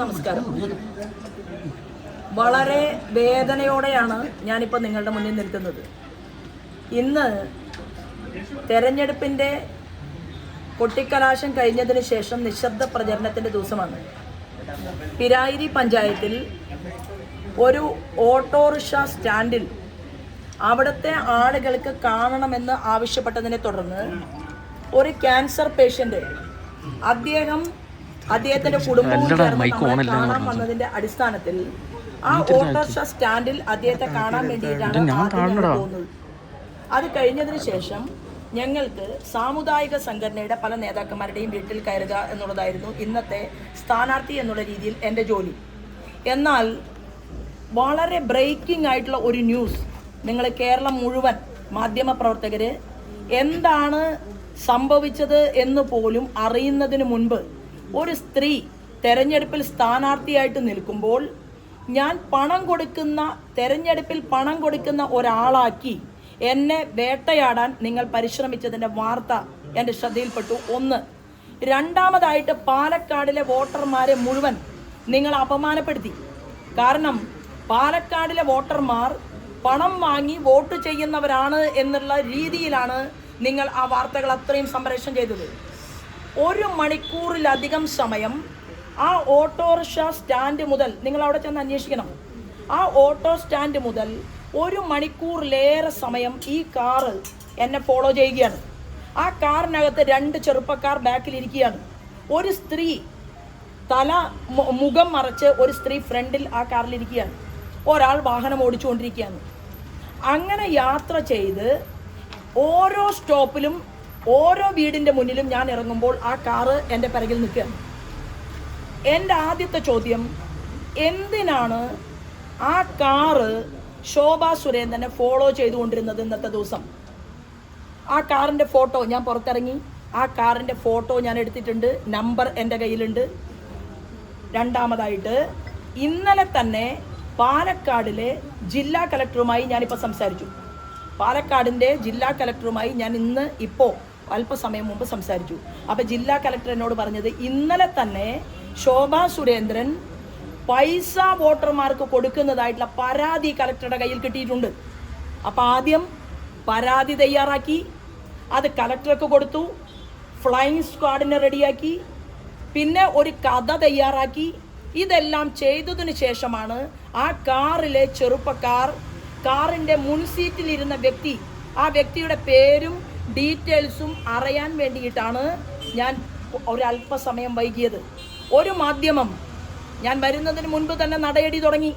നമസ്കാരം. വളരെ വേദനയോടെയാണ് ഞാനിപ്പോൾ നിങ്ങളുടെ മുന്നിൽ നിൽക്കുന്നത്. ഇന്ന് തെരഞ്ഞെടുപ്പിൻ്റെ കൊട്ടിക്കലാശം കഴിഞ്ഞതിന് ശേഷം നിശബ്ദ പ്രചരണത്തിൻ്റെ ദിവസമാണ്. പിരായിരി പഞ്ചായത്തിൽ ഒരു ഓട്ടോറിക്ഷ സ്റ്റാൻഡിൽ അവിടുത്തെ ആളുകൾക്ക് കാണണമെന്ന് ആവശ്യപ്പെട്ടതിനെ തുടർന്ന് ഒരു ക്യാൻസർ പേഷ്യൻ്റ് അദ്ദേഹത്തിന്റെ കുടുംബവും ചേർന്ന് കാണാൻ വന്നതിന്റെ അടിസ്ഥാനത്തിൽ ആ ഓട്ടോറിക്ഷ സ്റ്റാൻഡിൽ അദ്ദേഹത്തെ കാണാൻ വേണ്ടിയിട്ടാണ് പോകുന്നത്. അത് കഴിഞ്ഞതിന് ശേഷം ഞങ്ങൾക്ക് സാമുദായിക സംഘടനയുടെ പല നേതാക്കന്മാരുടെയും വീട്ടിൽ കയറുക എന്നുള്ളതായിരുന്നു ഇന്നത്തെ സ്ഥാനാർത്ഥി എന്നുള്ള രീതിയിൽ എൻ്റെ ജോലി. എന്നാൽ വളരെ ബ്രേക്കിംഗ് ആയിട്ടുള്ള ഒരു ന്യൂസ് നിങ്ങൾ കേരളം മുഴുവൻ മാധ്യമപ്രവർത്തകർ എന്താണ് സംഭവിച്ചത് എന്ന് പോലും അറിയുന്നതിന് മുൻപ് ഒരു സ്ത്രീ തെരഞ്ഞെടുപ്പിൽ സ്ഥാനാർത്ഥിയായിട്ട് നിൽക്കുമ്പോൾ തെരഞ്ഞെടുപ്പിൽ പണം കൊടുക്കുന്ന ഒരാളാക്കി എന്നെ വേട്ടയാടാൻ നിങ്ങൾ പരിശ്രമിച്ചതിൻ്റെ വാർത്ത എൻ്റെ ശ്രദ്ധയിൽപ്പെട്ടു. ഒന്ന്. രണ്ടാമതായിട്ട് പാലക്കാടിലെ വോട്ടർമാരെ മുഴുവൻ നിങ്ങൾ അപമാനപ്പെടുത്തി. കാരണം പാലക്കാടിലെ വോട്ടർമാർ പണം വാങ്ങി വോട്ട് ചെയ്യുന്നവരാണ് എന്നുള്ള രീതിയിലാണ് നിങ്ങൾ ആ വാർത്തകൾ അത്രയും സംപ്രേഷണം ചെയ്തത്. 1 മണിക്കൂറിലധികം സമയം ആ ഓട്ടോറിക്ഷ സ്റ്റാൻഡ് മുതൽ നിങ്ങൾ അവിടെ ചെന്ന് അന്വേഷിക്കണം. ആ ഓട്ടോ സ്റ്റാൻഡ് മുതൽ 1 മണിക്കൂറിലേറെ സമയം ഈ കാറ് എന്നെ ഫോളോ ചെയ്യുകയാണ്. ആ കാറിനകത്ത് 2 ചെറുപ്പക്കാർ ബാക്കിലിരിക്കുകയാണ്. ഒരു സ്ത്രീ മുഖം മറച്ച് ഒരു സ്ത്രീ ഫ്രണ്ടിൽ ആ കാറിലിരിക്കുകയാണ്. ഒരാൾ വാഹനം ഓടിച്ചുകൊണ്ടിരിക്കുകയാണ്. അങ്ങനെ യാത്ര ചെയ്ത് ഓരോ സ്റ്റോപ്പിലും ഓരോ വീടിൻ്റെ മുന്നിലും ഞാൻ ഇറങ്ങുമ്പോൾ ആ കാറ് എൻ്റെ പിറകിൽ നിൽക്കുകയാണ്. എൻ്റെ ആദ്യത്തെ ചോദ്യം, എന്തിനാണ് ആ കാറ് ശോഭാ സുരേന്ദ്രനെ ഫോളോ ചെയ്തുകൊണ്ടിരുന്നത് ഇന്നത്തെ ദിവസം? ആ കാറിൻ്റെ ഫോട്ടോ ഞാൻ പുറത്തിറങ്ങി. ആ കാറിൻ്റെ ഫോട്ടോ ഞാൻ എടുത്തിട്ടുണ്ട്. നമ്പർ എൻ്റെ കയ്യിലുണ്ട്. രണ്ടാമതായിട്ട് ഇന്നലെ തന്നെ പാലക്കാടിലെ ജില്ലാ കളക്ടറുമായി ഞാനിപ്പോൾ സംസാരിച്ചു. പാലക്കാടിൻ്റെ ജില്ലാ കളക്ടറുമായി ഞാൻ ഇപ്പോൾ അല്പസമയം മുമ്പ് സംസാരിച്ചു. അപ്പോൾ ജില്ലാ കളക്ടർ എന്നോട് പറഞ്ഞത് ഇന്നലെ തന്നെ ശോഭാ സുരേന്ദ്രൻ പൈസ വോട്ടർമാർക്ക് കൊടുക്കുന്നതായിട്ടുള്ള പരാതി കളക്ടറുടെ കയ്യിൽ കിട്ടിയിട്ടുണ്ട്. അപ്പോൾ ആദ്യം പരാതി തയ്യാറാക്കി, അത് കളക്ടർക്ക് കൊടുത്തു, ഫ്ലൈയിങ് സ്ക്വാഡിനെ റെഡിയാക്കി, പിന്നെ ഒരു കഥ തയ്യാറാക്കി. ഇതെല്ലാം ചെയ്തതിന് ശേഷമാണ് ആ കാറിലെ ചെറുപ്പക്കാർ, കാറിൻ്റെ മുൻസീറ്റിലിരുന്ന വ്യക്തി, ആ വ്യക്തിയുടെ പേരും ഡീറ്റെയിൽസും അറിയാൻ വേണ്ടിയിട്ടാണ് ഞാൻ ഒരല്പസമയം വൈകിയത്. ഒരു മാധ്യമം ഞാൻ വരുന്നതിന് മുൻപ് തന്നെ നടയടി തുടങ്ങി.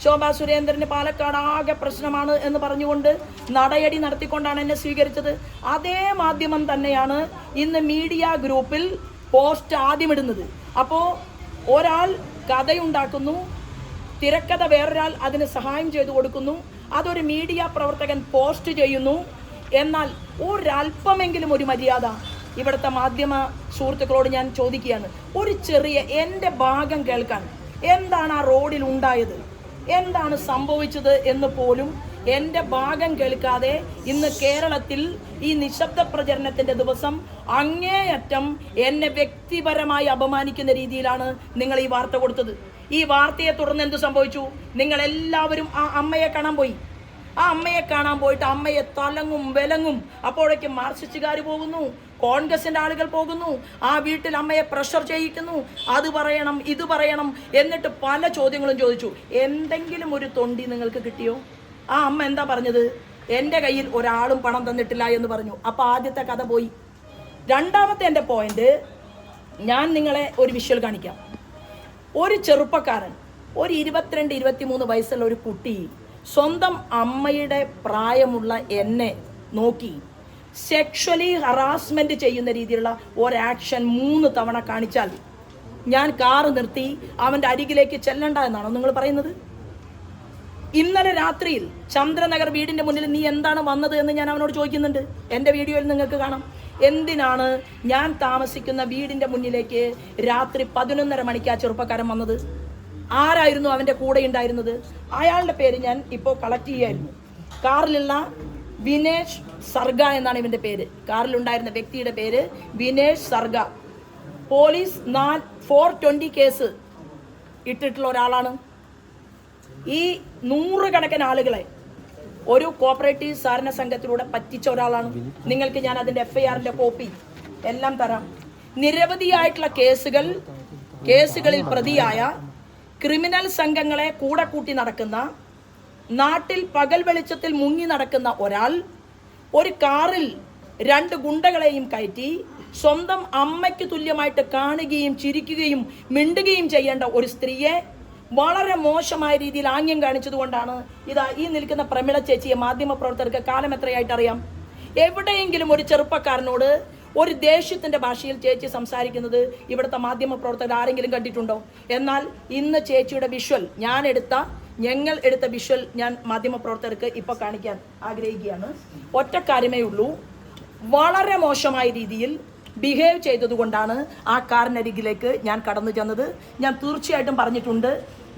ശോഭാ സുരേന്ദ്രന് പാലക്കാട് ആകെ പ്രശ്നമാണ് എന്ന് പറഞ്ഞുകൊണ്ട് നടയടി നടത്തിക്കൊണ്ടാണ് എന്നെ സ്വീകരിച്ചത്. അതേ മാധ്യമം തന്നെയാണ് ഇന്ന് മീഡിയ ഗ്രൂപ്പിൽ പോസ്റ്റ് ആദ്യമിടുന്നത്. അപ്പോൾ ഒരാൾ കഥയുണ്ടാക്കുന്നു, തിരക്കഥ വേറൊരാൾ അതിന് സഹായം ചെയ്തു കൊടുക്കുന്നു, അതൊരു മീഡിയ പ്രവർത്തകൻ പോസ്റ്റ് ചെയ്യുന്നു. എന്നാൽ ഒരല്പമെങ്കിലും ഒരു മര്യാദ ഇവിടുത്തെ മാധ്യമ സുഹൃത്തുക്കളോട് ഞാൻ ചോദിക്കുകയാണ്. ഒരു ചെറിയ എൻ്റെ ഭാഗം കേൾക്കാൻ, എന്താണ് ആ റോഡിൽ ഉണ്ടായത്, എന്താണ് സംഭവിച്ചത് എന്ന് പോലും എൻ്റെ ഭാഗം കേൾക്കാതെ ഇന്ന് കേരളത്തിൽ ഈ നിശബ്ദ പ്രചരണത്തിൻ്റെ ദിവസം അങ്ങേയറ്റം എന്നെ വ്യക്തിപരമായി അപമാനിക്കുന്ന രീതിയിലാണ് നിങ്ങൾ ഈ വാർത്ത കൊടുത്തത്. ഈ വാർത്തയെ തുടർന്ന് എന്ത് സംഭവിച്ചു? നിങ്ങളെല്ലാവരും ആ അമ്മയെ കാണാൻ പോയി. ആ അമ്മയെ കാണാൻ പോയിട്ട് അമ്മയെ തലങ്ങും വിലങ്ങും. അപ്പോഴേക്കും മാർക്സിസ്റ്റുകാർ പോകുന്നു, കോൺഗ്രസിൻ്റെ ആളുകൾ പോകുന്നു, ആ വീട്ടിൽ അമ്മയെ പ്രഷർ ചെയ്യിക്കുന്നു, അത് പറയണം ഇത് പറയണം, എന്നിട്ട് പല ചോദ്യങ്ങളും ചോദിച്ചു. എന്തെങ്കിലും ഒരു തൊണ്ടി നിങ്ങൾക്ക് കിട്ടിയോ? ആ അമ്മ എന്താ പറഞ്ഞത്? എൻ്റെ കയ്യിൽ ഒരാളും പണം തന്നിട്ടില്ല എന്ന് പറഞ്ഞു. അപ്പോൾ ആദ്യത്തെ കഥ പോയി. രണ്ടാമത്തെ എൻ്റെ പോയിന്റ്, ഞാൻ നിങ്ങളെ ഒരു വിഷ്വൽ കാണിക്കാം. ഒരു ചെറുപ്പക്കാരൻ, ഒരു 22-23 വയസ്സുള്ള ഒരു കുട്ടി സ്വന്തം അമ്മയുടെ പ്രായമുള്ള എന്നെ നോക്കി സെക്ഷലി ഹറാസ്മെന്റ് ചെയ്യുന്ന രീതിയിലുള്ള ഒരാക്ഷൻ 3 തവണ കാണിച്ചാൽ ഞാൻ കാറ് നിർത്തി അവൻ്റെ അരികിലേക്ക് ചെല്ലണ്ട എന്നാണോ നിങ്ങൾ പറയുന്നത്? ഇന്നലെ രാത്രിയിൽ ചന്ദ്രനഗർ വീടിൻ്റെ മുന്നിൽ നീ എന്താണ് വന്നത് എന്ന് ഞാൻ അവനോട് ചോദിക്കുന്നുണ്ട്. എൻ്റെ വീഡിയോയിൽ നിങ്ങൾക്ക് കാണാം. എന്തിനാണ് ഞാൻ താമസിക്കുന്ന വീടിൻ്റെ മുന്നിലേക്ക് രാത്രി 11:30 മണിക്ക് ആ ചെറുപ്പക്കാരൻ വന്നത്? ആരായിരുന്നു അവൻ്റെ കൂടെ ഉണ്ടായിരുന്നത്? അയാളുടെ പേര് ഞാൻ ഇപ്പോൾ കളക്ട് ചെയ്യായിരുന്നു. കാറിലുള്ള വിനേഷ് സർഗ എന്നാണ് ഇവൻ്റെ പേര്. കാറിലുണ്ടായിരുന്ന വ്യക്തിയുടെ പേര് വിനേഷ് സർഗ. പോലീസ് 420 കേസ് ഇട്ടിട്ടുള്ള ഒരാളാണ്. ഈ നൂറുകണക്കിന് ആളുകളെ ഒരു കോപ്പറേറ്റീവ് സഹകരണ സംഘത്തിലൂടെ പറ്റിച്ച ഒരാളാണ്. നിങ്ങൾക്ക് ഞാൻ അതിൻ്റെ FIRന്റെ കോപ്പി എല്ലാം തരാം. നിരവധിയായിട്ടുള്ള കേസുകളിൽ പ്രതിയായ ക്രിമിനൽ സംഘങ്ങളെ കൂടെ കൂട്ടി നടക്കുന്ന, നാട്ടിൽ പകൽ വെളിച്ചത്തിൽ മുങ്ങി നടക്കുന്ന ഒരാൾ ഒരു കാറിൽ 2 ഗുണ്ടകളെയും കയറ്റി സ്വന്തം അമ്മയ്ക്ക് തുല്യമായിട്ട് കാണുകയും ചിരിക്കുകയും മിണ്ടുകയും ചെയ്യേണ്ട ഒരു സ്ത്രീയെ വളരെ മോശമായ രീതിയിൽ ആംഗ്യം കാണിച്ചതുകൊണ്ടാണ് ഇതാ ഈ നിൽക്കുന്ന പ്രമിള ചേച്ചിയെ മാധ്യമപ്രവർത്തകർക്ക് കാലം എത്രയായിട്ട് അറിയാം. എവിടെയെങ്കിലും ഒരു ചെറുപ്പക്കാരനോട് ഒരു ദേഷ്യത്തിന്റെ ഭാഷയിൽ ചേച്ചി സംസാരിക്കുന്നത് ഇവിടുത്തെ മാധ്യമപ്രവർത്തകർ ആരെങ്കിലും കണ്ടിട്ടുണ്ടോ? എന്നാൽ ഇന്ന് ചേച്ചിയുടെ വിഷ്വൽ ഞങ്ങൾ എടുത്ത വിഷ്വൽ ഞാൻ മാധ്യമപ്രവർത്തകർക്ക് ഇപ്പോൾ കാണിക്കാൻ ആഗ്രഹിക്കുകയാണ്. ഒറ്റ കാര്യമേ ഉള്ളൂ, വളരെ മോശമായ രീതിയിൽ ബിഹേവ് ചെയ്തതുകൊണ്ടാണ് ആ കാറിനരികിലേക്ക് ഞാൻ കടന്നു ചെന്നത്. ഞാൻ തീർച്ചയായിട്ടും പറഞ്ഞിട്ടുണ്ട്,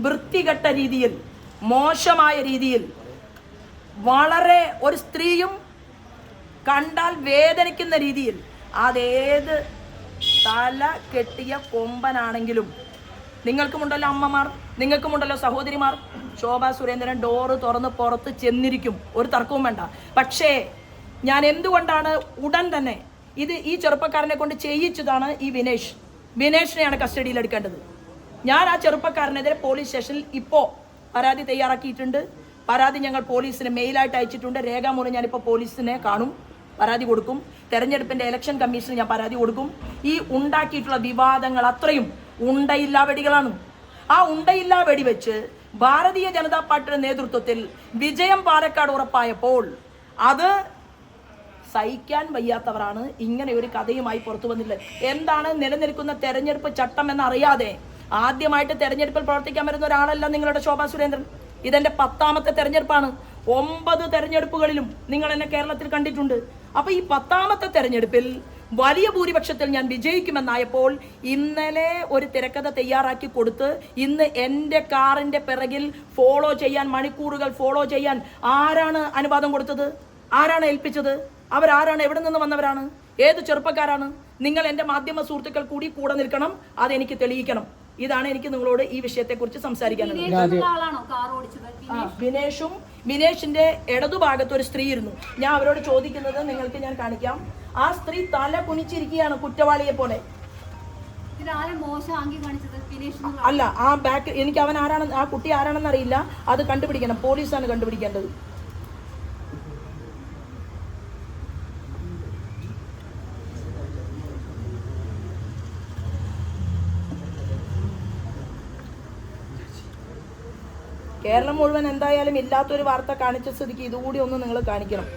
വൃത്തികെട്ട രീതിയിൽ, മോശമായ രീതിയിൽ, വളരെ ഒരു സ്ത്രീയും കണ്ടാൽ വേദനിക്കുന്ന രീതിയിൽ, അതേത് തല കെട്ടിയ കൊമ്പനാണെങ്കിലും, നിങ്ങൾക്കുമുണ്ടല്ലോ അമ്മമാർ, നിങ്ങൾക്കുമുണ്ടല്ലോ സഹോദരിമാർ, ശോഭാ സുരേന്ദ്രൻ ഡോറ് തുറന്ന് പുറത്ത് ചെന്നിരിക്കും, ഒരു തർക്കവും വേണ്ട. പക്ഷേ ഞാൻ എന്തുകൊണ്ടാണ് ഉടൻ തന്നെ ഈ ചെറുപ്പക്കാരനെ കൊണ്ട് ചെയ്യിച്ചതാണ് ഈ വിനേഷിനെയാണ് കസ്റ്റഡിയിൽ എടുക്കേണ്ടത്. ഞാൻ ആ ചെറുപ്പക്കാരനെതിരെ പോലീസ് സ്റ്റേഷനിൽ ഇപ്പോൾ പരാതി തയ്യാറാക്കിയിട്ടുണ്ട്. പരാതി ഞങ്ങൾ പോലീസിന് മെയിലായിട്ട് അയച്ചിട്ടുണ്ട്. രേഖാമൂലം ഞാനിപ്പോൾ പോലീസിനെ കാണും, പരാതി കൊടുക്കും. തെരഞ്ഞെടുപ്പിൻ്റെ ഇലക്ഷൻ കമ്മീഷന് ഞാൻ പരാതി കൊടുക്കും. ഈ ഉണ്ടാക്കിയിട്ടുള്ള വിവാദങ്ങൾ അത്രയും ഉണ്ടയില്ലാ വെടികളാണ്. ആ ഉണ്ടയില്ലാ വെടിവെച്ച് ഭാരതീയ ജനതാ പാർട്ടിയുടെ നേതൃത്വത്തിൽ വിജയം പാലക്കാട് ഉറപ്പായപ്പോൾ അത് സഹിക്കാൻ വയ്യാത്തവരാണ് ഇങ്ങനെ ഒരു കഥയുമായി പുറത്തു വന്നിട്ടുള്ളത്. എന്താണ് നിലനിൽക്കുന്ന തെരഞ്ഞെടുപ്പ് ചട്ടം എന്നറിയാതെ ആദ്യമായിട്ട് തെരഞ്ഞെടുപ്പിൽ പ്രവർത്തിക്കാൻ വരുന്ന ഒരാളല്ല നിങ്ങളുടെ ശോഭാ സുരേന്ദ്രൻ. ഇതെന്റെ 10ാമത്തെ തെരഞ്ഞെടുപ്പാണ്. 9 തെരഞ്ഞെടുപ്പുകളിലും നിങ്ങൾ എന്നെ കേരളത്തിൽ കണ്ടിട്ടുണ്ട്. അപ്പൊ ഈ 10ാമത്തെ തെരഞ്ഞെടുപ്പിൽ വലിയ ഭൂരിപക്ഷത്തിൽ ഞാൻ വിജയിക്കുമെന്നായപ്പോൾ ഇന്നലെ ഒരു തിരക്കഥ തയ്യാറാക്കി കൊടുത്ത് ഇന്ന് എൻ്റെ കാറിന്റെ പിറകിൽ മണിക്കൂറുകൾ ഫോളോ ചെയ്യാൻ ആരാണ് അനുവാദം കൊടുത്തത്? ആരാണ് ഏൽപ്പിച്ചത്? അവരാരാണ്? എവിടെ നിന്ന് വന്നവരാണ്? ഏത് ചെറുപ്പക്കാരാണ്? നിങ്ങൾ എൻ്റെ മാധ്യമ സുഹൃത്തുക്കൾ കൂടെ നിൽക്കണം, അതെനിക്ക് തെളിയിക്കണം. ഇതാണ് എനിക്ക് നിങ്ങളോട് ഈ വിഷയത്തെക്കുറിച്ച് സംസാരിക്കാനുള്ളത്. വിനേഷിന്റെ ഇടതുഭാഗത്ത് ഒരു സ്ത്രീ ഇരുന്നു. ഞാൻ അവരോട് ചോദിക്കുന്നത് നിങ്ങൾക്ക് ഞാൻ കാണിക്കാം. ആ സ്ത്രീ തല കുനിച്ചിരിക്കുകയാണ് കുറ്റവാളിയെ പോലെ. അല്ല, ആ ബാക്ക് എനിക്ക് അവൻ ആരാണെന്ന്, ആ കുട്ടി ആരാണെന്ന് അറിയില്ല. അത് കണ്ടുപിടിക്കണം, പോലീസാണ് കണ്ടുപിടിക്കേണ്ടത്. കേരളം മുഴുവൻ എന്തായാലും ഇല്ലാത്തൊരു വാർത്ത കാണിച്ച സ്ഥിതിക്ക് ഇതുകൂടി ഒന്ന് നിങ്ങൾ കാണിക്കണം.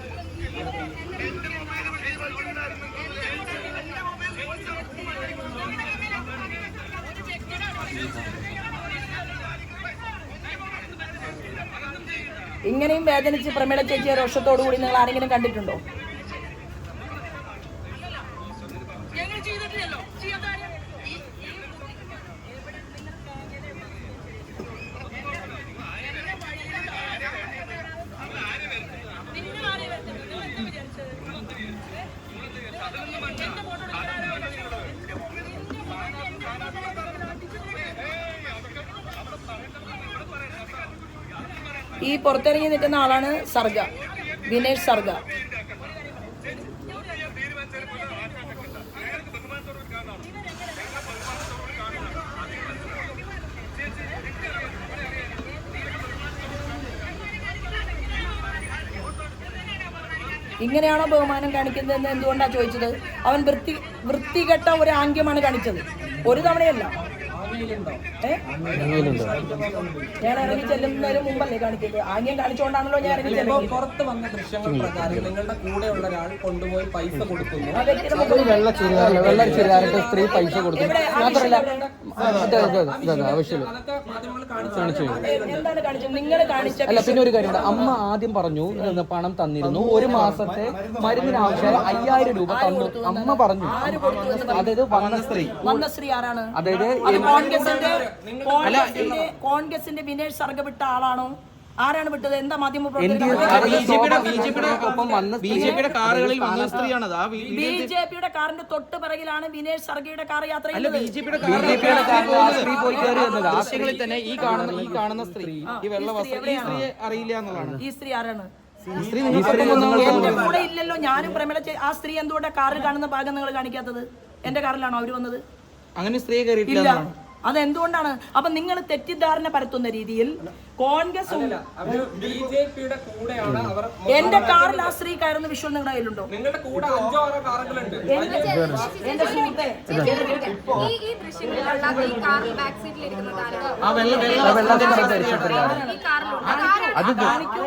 ഇങ്ങനെയും വേദനിച്ച് പ്രമീള ചേച്ചിയെ രോഷത്തോടു കൂടി നിങ്ങൾ ആരെങ്കിലും കണ്ടിട്ടുണ്ടോ? ഈ പുറത്തിറങ്ങി നിൽക്കുന്ന ആളാണ് സർഗ, വിനേഷ് സർഗ. ഇങ്ങനെയാണോ ബഹുമാനം കാണിക്കുന്നതെന്ന് എന്തുകൊണ്ടാണ് ചോദിച്ചത്? അവൻ വൃത്തികെട്ട ഒരു ആംഗ്യമാണ് കാണിച്ചത്, ഒരു തവണയല്ല. ഞാൻ ഇറങ്ങി ചെല്ലുന്നതിന് മുമ്പല്ലേ കാണിക്കുന്നത്? ആംഗ്യം കാണിച്ചുകൊണ്ടാണല്ലോ ഞാൻ ഇറങ്ങി ചെല്ലുന്നത്. പുറത്ത് വന്ന ദൃശ്യങ്ങൾ പ്രകാരം നിങ്ങളുടെ കൂടെ ഉള്ള ഒരാൾ കൊണ്ടുപോയി പൈസ കൊടുക്കുന്നു. സ്ത്രീ പൈസ കൊടുക്കുന്നു. എന്താണ് കാണിച്ചത്? നിങ്ങൾ കാണിച്ച അല്ല, പിന്നെ ഒരു കാര്യം, അമ്മ ആദ്യം പറഞ്ഞു പണം തന്നിരുന്നു, ഒരു മാസത്തെ മരുന്നിന് ആവശ്യം 5000 രൂപ തന്നു അമ്മ പറഞ്ഞു. അതായത് വന്ന സ്ത്രീ ആരാണ്? അതായത് കോൺഗ്രസിന്റെ വിനേഷ് സർഗ വിട്ട ആളാണോ? ആരാണ് വിട്ടത്? എന്താ മാധ്യമ ബിജെപിയുടെ കാറുകളിൽ വന്ന സ്ത്രീയാണത്. ആ ബിജെപിയുടെ കാറിന്റെ തൊട്ട് പിറകിലാണ് വിനേഷ് സർഗിയുടെ കാർ യാത്ര ചെയ്യുന്നത്. ബിജെപിയുടെ ദൃശ്യങ്ങളിൽ തന്നെ ഈ കാണുന്ന സ്ത്രീ, ഈ വെള്ള വസ്ത്രം, ഈ സ്ത്രീയെ അറിയില്ല എന്നുള്ളതാണ്. ഈ സ്ത്രീ ആരാണ്? എന്റെ കൂടെ ഇല്ലല്ലോ. ഞാനും പ്രമിള ആ സ്ത്രീ എന്തുകൊണ്ടാ കാറിൽ കാണുന്ന ഭാഗം നിങ്ങൾ കാണിക്കാത്തത്? എന്റെ കാറിലാണോ അവര് വന്നത്? അങ്ങനെ സ്ത്രീയെ കയറിയിട്ടില്ല. ഇല്ല. അതെന്തുകൊണ്ടാണ്? അപ്പൊ നിങ്ങൾ തെറ്റിദ്ധാരണ പരത്തുന്ന രീതിയിൽ കോൺഗ്രസ് ബിജെപിയുടെ കൂടെയാണ് അവർ. എന്റെ കാറിൽ ആ സ്ത്രീ കയറുന്ന വിഷ്വൽ നിങ്ങളുടെ കയ്യിലുണ്ടോ? നിങ്ങളുടെ കൂടെ 5-6 കാറുകളുണ്ട്. എന്റെ സുഹൃത്തെ, ഈ ദൃശ്യങ്ങളിലുള്ള ഈ കാറിൽ ബാക്ക് സീറ്റിൽ ഇരിക്കുന്ന താരം ആ ഈ കാറിലുണ്ട്. അത് കാണിക്കൂ,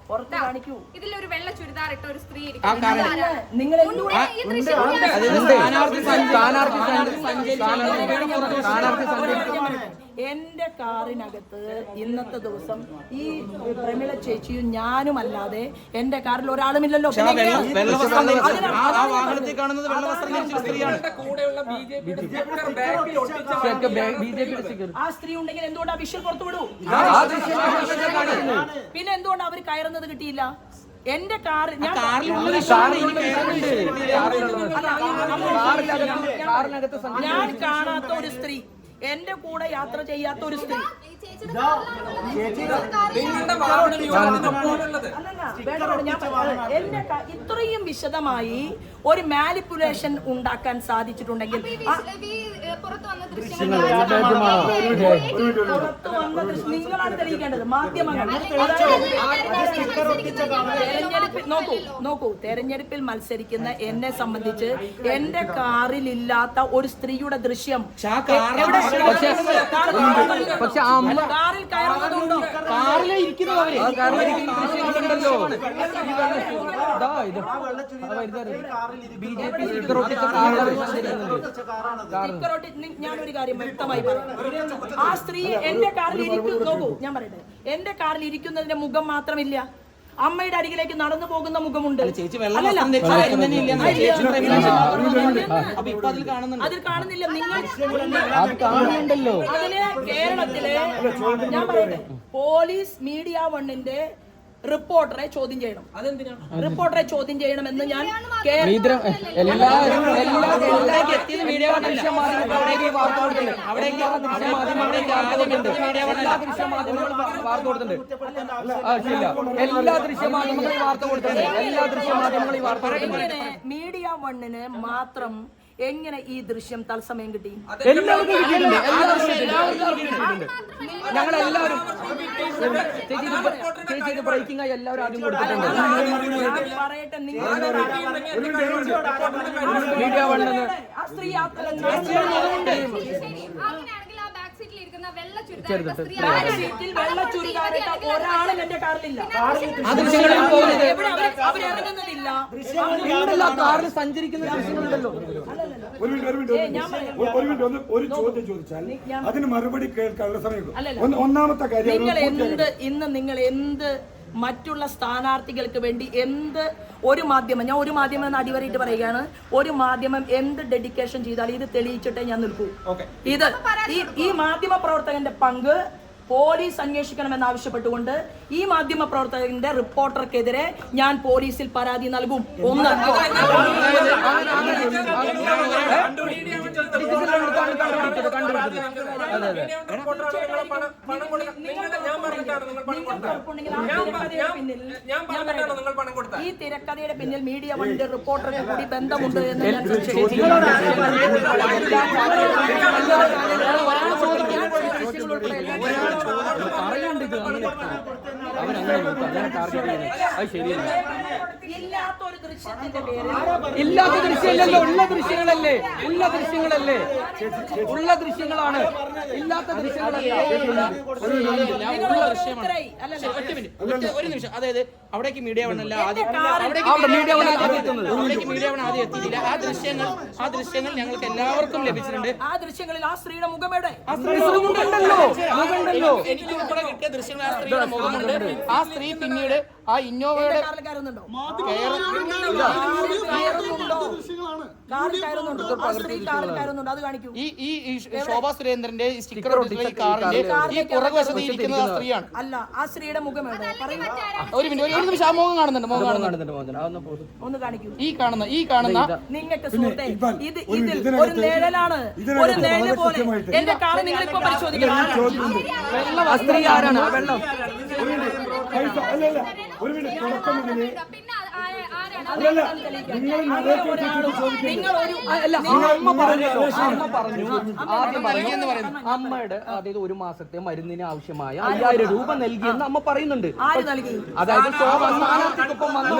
പുറത്ത് കാണിക്കൂ. ഇതിലൊരു വെള്ള ചുരിദാർ ഇട്ട ഒരു സ്ത്രീ നിങ്ങൾ എന്റെ കാറിനകത്ത് ഇന്നത്തെ ദിവസം ഈ പ്രമിള ചേച്ചിയും ഞാനും അല്ലാതെ എന്റെ കാറിൽ ഒരാളുമില്ലല്ലോ. വാഹനത്തിൽ കാണുന്നത് വെള്ള വസ്ത്രം ധരിച്ച സ്ത്രീയാണ്. കൂടെയുള്ള ആ സ്ത്രീ ഉണ്ടെങ്കിൽ എന്തുകൊണ്ട് ആ വിഷ്വൽ പുറത്തു വിടൂ? പിന്നെ എന്തുകൊണ്ട് അവർ കയറുന്നത് കിട്ടിയില്ല? എന്റെ കാർ ഞാൻ കാണാത്ത ഒരു സ്ത്രീ, എന്റെ കൂടെ യാത്ര ചെയ്യാത്ത ഒരു സ്ത്രീ. എന്റെ ഇത്രയും വിശദമായി ഒരു മാനിപ്പുലേഷൻ ഉണ്ടാക്കാൻ സാധിച്ചിട്ടുണ്ടെങ്കിൽ നിങ്ങളാണ് തെളിയിക്കേണ്ടത്, മാധ്യമങ്ങൾ. നോക്കൂ, തെരഞ്ഞെടുപ്പിൽ മത്സരിക്കുന്ന എന്നെ സംബന്ധിച്ച് എന്റെ കാറിൽ ഇല്ലാത്ത ഒരു സ്ത്രീയുടെ ദൃശ്യം പക്ഷെ കാറിൽ കയറുന്നതുണ്ടോ? കാറിലെ ഇരിക്കുന്നവരെ ഞാനൊരു കാര്യം വ്യക്തമായി പറയാം. ആ സ്ത്രീ എന്റെ കാറിൽ ഇരിക്കുന്നു. നോക്കൂ, ഞാൻ പറയട്ടെ, എന്റെ കാറിൽ ഇരിക്കുന്നതിന്റെ മുഖം മാത്രമില്ല, അമ്മയുടെ അരികിലേക്ക് നടന്നു പോകുന്ന മുഖമുണ്ട്. അതിൽ കാണുന്നില്ല. നിങ്ങൾ അതിന് കേരളത്തിലെ, ഞാൻ പറയട്ടെ, പോലീസ് മീഡിയ വണ്ണിന്റെ റിപ്പോർട്ടറെ ചോദ്യം ചെയ്യണം. റിപ്പോർട്ടറെ ചോദ്യം ചെയ്യണമെന്ന് ഞാൻ മീഡിയ വണ്ണിന് മാത്രം എങ്ങനെ ഈ ദൃശ്യം തത്സമയം കിട്ടി? ഞങ്ങളെല്ലാവരും ചേച്ചി ബ്രേക്കിംഗ് ആയി എല്ലാവരും ആദ്യം കൊടുത്തിട്ടുണ്ട്. പറയട്ടെ, മീഡിയ വണ്ണിന് വെള്ള ചുരിദാറിട്ട ഒരാളും എന്റെ കാറിലില്ല. കാറിൽ സഞ്ചരിക്കുന്ന ദൃശ്യങ്ങളുണ്ടല്ലോ. ഒരു ചോദ്യം ചോദിച്ചാൽ അതിന് മറുപടി കേൾക്കാനുള്ള സമയം. ഒന്നാമത്തെ കാര്യം, നിങ്ങൾ എന്ത് മറ്റുള്ള സ്ഥാനാർത്ഥികൾക്ക് വേണ്ടി എന്ത് ഒരു മാധ്യമം, ഞാൻ ഒരു മാധ്യമം എന്ന് അടിവരയിട്ട് പറയുകയാണ്, ഒരു മാധ്യമം എന്ത് ഡെഡിക്കേഷൻ ചെയ്താൽ ഇത് തെളിയിച്ചിട്ടേ ഞാൻ നിൽക്കൂ. ഇത് ഈ മാധ്യമ പ്രവർത്തകന്റെ പങ്ക് പോലീസ് അന്വേഷിക്കണമെന്ന് ആവശ്യപ്പെട്ടുകൊണ്ട് ഈ മാധ്യമ പ്രവർത്തകന്റെ റിപ്പോർട്ടർക്കെതിരെ ഞാൻ പോലീസിൽ പരാതി നൽകും. ഒന്ന്, ഈ തിരക്കഥയുടെ പിന്നിൽ മീഡിയ വണ്ണിന്റെ റിപ്പോർട്ടർക്ക് കൂടി ബന്ധമുണ്ട് എന്ന് ഞാൻ ഇല്ലാത്തൊരു ദൃശ്യത്തിന്റെ പേരിൽ, ഇല്ലാത്ത ദൃശ്യമല്ലല്ലോ, ഉള്ള ദൃശ്യങ്ങളല്ലേ, ഉള്ള ദൃശ്യങ്ങളാണ്, ഇല്ലാത്ത ദൃശ്യങ്ങളല്ല. ഒരു നിമിഷം, അതായത് അവിടേക്ക് മീഡിയ വണ്ണല്ല ആദ്യം എത്തിയിട്ടില്ല. ആ ദൃശ്യങ്ങൾ ഞങ്ങൾക്ക് എല്ലാവർക്കും ലഭിച്ചിട്ടുണ്ട്. ആ ദൃശ്യങ്ങളിൽ ആ സ്ത്രീയുടെ മുഖമേടെ മുഖമുണ്ടല്ലോ. എനിക്ക് ഉൾപ്പെടെ കിട്ടിയ ദൃശ്യങ്ങൾ ആ സ്ത്രീയുടെ മുഖമുണ്ട്. ആ സ്ത്രീ പിന്നീട് ആ ഇന്നോവയുടെ കാറിൽ കയറുന്നുണ്ടോ? കാറിൽ കയറുന്നുണ്ടോ? ആ സ്ത്രീ കാറിൽ കയറുന്നുണ്ടോ? അത് കാണിക്കൂ. ഈ ശോഭാ സുരേന്ദ്രന്റെ സ്റ്റിക്കർ ഒട്ടിച്ചിട്ടുള്ള ഈ കാറിന്റെ ഈ പുറകുവശത്ത് ഇരിക്കുന്നത് ആ സ്ത്രീയാണ്. അല്ല, ആ സ്ത്രീയുടെ മുഖം എവിടെ? പറയൂ. ഒരു മിനിറ്റ്, ഒരു നിമിഷം ആ മുഖം കാണുന്നുണ്ട്, മുഖം കാണുന്നുണ്ട്. ഒന്ന് കാണിക്കൂ. ഈ കാണുന്ന നിങ്ങൾക്ക് സുഹൃത്തെ, ഇതിൽ ഒരു നിഴലാണ്, ഒരു നിഴല് പോലെ. എന്റെ കാറ് നിങ്ങൾ ഇപ്പൊ പരിശോധിക്കണം. ആ സ്ത്രീ ആരാണ്? ആ വെള്ളം പൈസ അല്ലല്ല ഒരു മിനിറ്റ് തുടക്കം മുതലേ പിന്നെ ആരാണ് അല്ലല്ല നിങ്ങൾ നടത്തി വെച്ചിട്ട് ചോദിക്കുന്നത് നിങ്ങൾ ഒരു അല്ല, അമ്മ പറഞ്ഞല്ലോ, അമ്മ പറഞ്ഞു ആദ്യം പറഞ്ഞു അമ്മയുടെ അതായത് ഒരു മാസത്തെ മരുന്നിന് ആവശ്യമായ 5000 രൂപ നൽകിയെന്ന് അമ്മ പറയുന്നുണ്ട്. ആര് നൽകി? അതായത് ശോഭ സ്ഥാനാർത്ഥിക്കൊപ്പം വന്നു